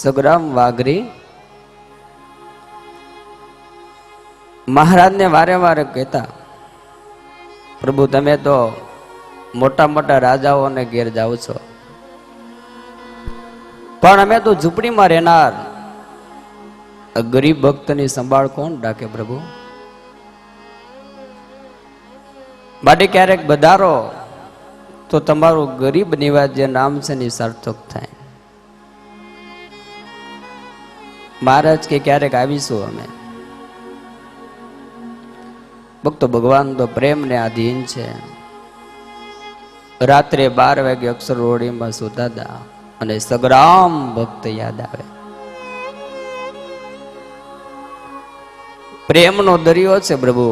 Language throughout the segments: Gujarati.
સગ્રામ વાઘરી મહારાજને વારે વારે કહેતા, પ્રભુ તમે તો મોટા મોટા રાજાઓને ઘેર જાઓ છો, પણ અમે તો ઝૂંપડીમાં રહેનાર ગરીબ ભક્તની સંભાળ કોણ રાખે પ્રભુ? માટે ક્યારેક બધારો તો તમારું ગરીબ નિવાસ જે નામ છે ને સાર્થક થાય. મહારાજ કે ક્યારેક આવીશું અમે. ભક્તો ભગવાન તો પ્રેમને આધીન છે. રાત્રે 12 વાગે અક્ષર રોડીમાં સુતા હતા અને સગ્રામ ભક્ત યાદ આવે. પ્રેમનો દરિયો છે પ્રભુ.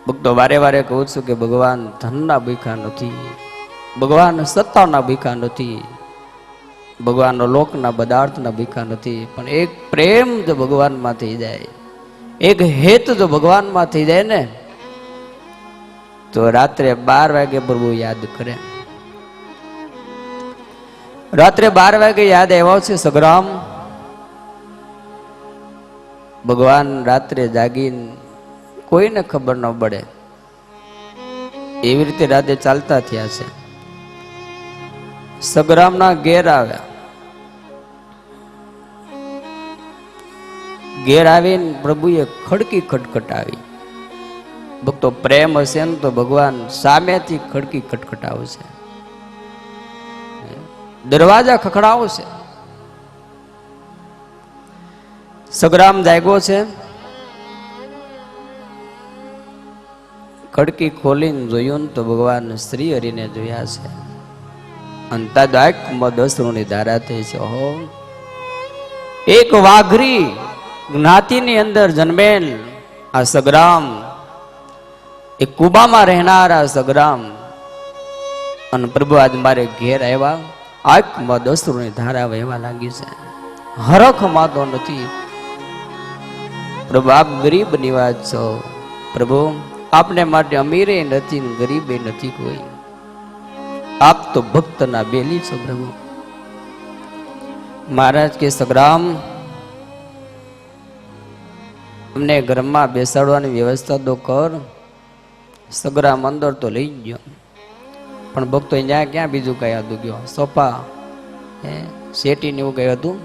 ભક્તો વારે વારે કહું છું કે ભગવાન ધનના ભૂખા નથી, ભગવાન સત્તાના ભૂખા નથી, ભગવાન લોકના પદાર્થના ભૂખા નથી, પણ એક પ્રેમ જો ભગવાનમાં થઈ જાય, એક હેત જો ભગવાનમાં થઈ જાય ને, તો રાત્રે 12 વાગે પ્રભુ યાદ કરે. રાત્રે 12 વાગે યાદ આવ્યો છે સગ્રામ. ભગવાન રાત્રે જાગીને કોઈને ખબર ન પડે એવી રીતે રાતે ચાલતા થયા છે. સગ્રામના ઘેર આવ્યા. ઘેર આવીને પ્રભુએ ખડકી ખટખટાવી. ભક્તો પ્રેમ હશે ને તો ભગવાન સામેથી ખડકી ખટખટાવશે, દરવાજા ખખડાવશે. સગ્રામ જાગ્યો છે. ખડકી ખોલીને જોયું તો ભગવાન શ્રી હરિને જોયા છે. અંતાદાયકમાં 10 ઋણની ધારા થઈ છે. ઓહો, એક વાઘરી જ્ઞાતિની અંદર જન્મેલ આ સગ્રામ, એક કુબામાં રહેનારા સગ્રામ, અને પ્રભુ આજ મારે ઘેર આવ્યા. આંખમાં 10 ઋણની ધારા વહેવા લાગી છે. હરખ માતો નથી. પ્રભુ આપ ગરીબ નિવાજ છો. પ્રભુ આપને માટે અમીરે નથી, ગરીબે નથી કોઈ. આપ તો ભક્તના બેલી છો પ્રભુ. મહારાજ કે સગ્રામ અમને ઘરમાં બેસાડવાની વ્યવસ્થા તો કર. સગ્રામ અંદર તો લઈ ગયો, પણ ભક્તો અહીંયા ક્યાં બીજું કઈ હતું ગયો? સોફા શેટી ને એવું કઈ હતું?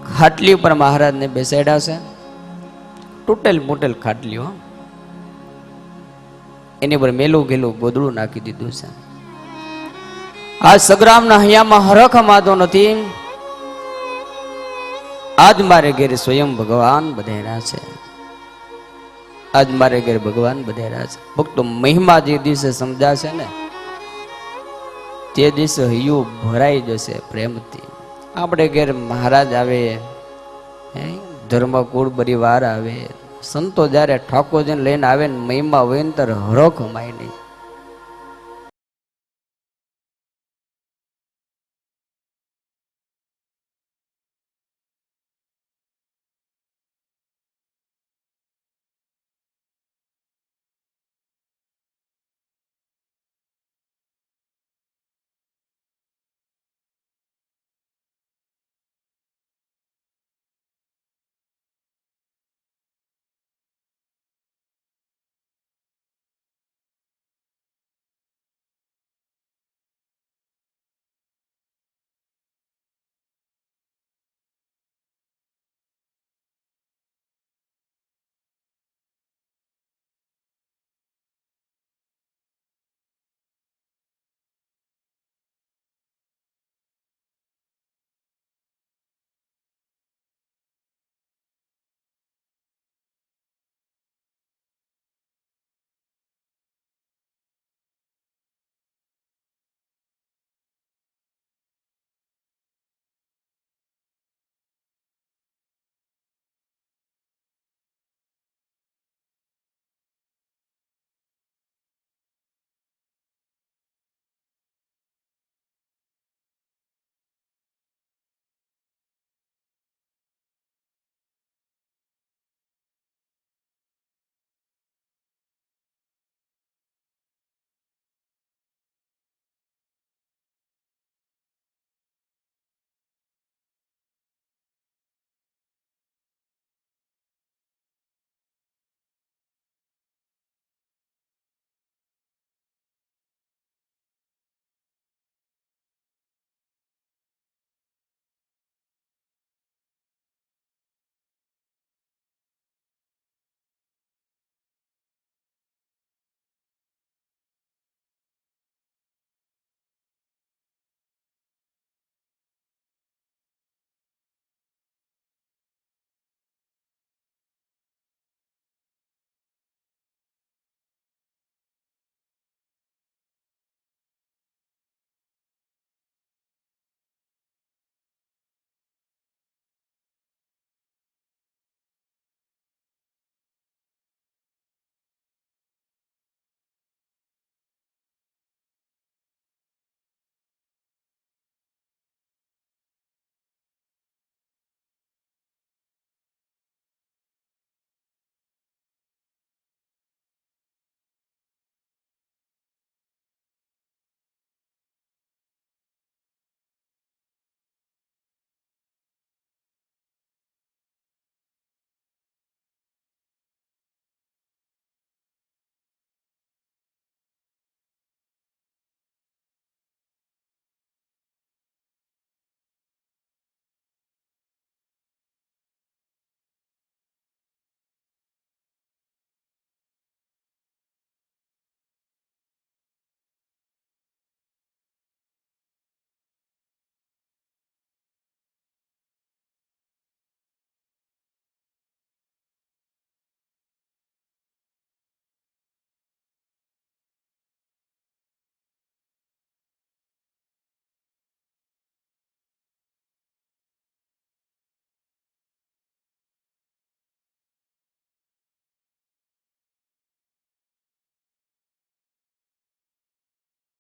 ખાટલી ઉપર મહારાજને બેસાડ્યા છે. તૂટેલ મૂટેલ ખાટલીઓ, એની પર મેલું ગેલું ગોદડું નાખી દીધું છે. આ સગ્રામના હૈયામાં હરખ માતો નથી. આજ મારે ઘેર સ્વયં ભગવાન બધાયરા છે. આજ મારે ઘેર ભગવાન બધાયરા છે. ભક્તો મહિમા જે દિવસે સમજાશે ને, તે દિવસે હૈયું ભરાઈ જશે પ્રેમથી. આપણે ઘેર મહારાજ આવે, ધર્મકુળ પરિવાર આવે, સંતો જયારે ઠાકોરજીને લઈને આવે ને મહિમા હોય ને ત્યારે હરખ માય નહીં.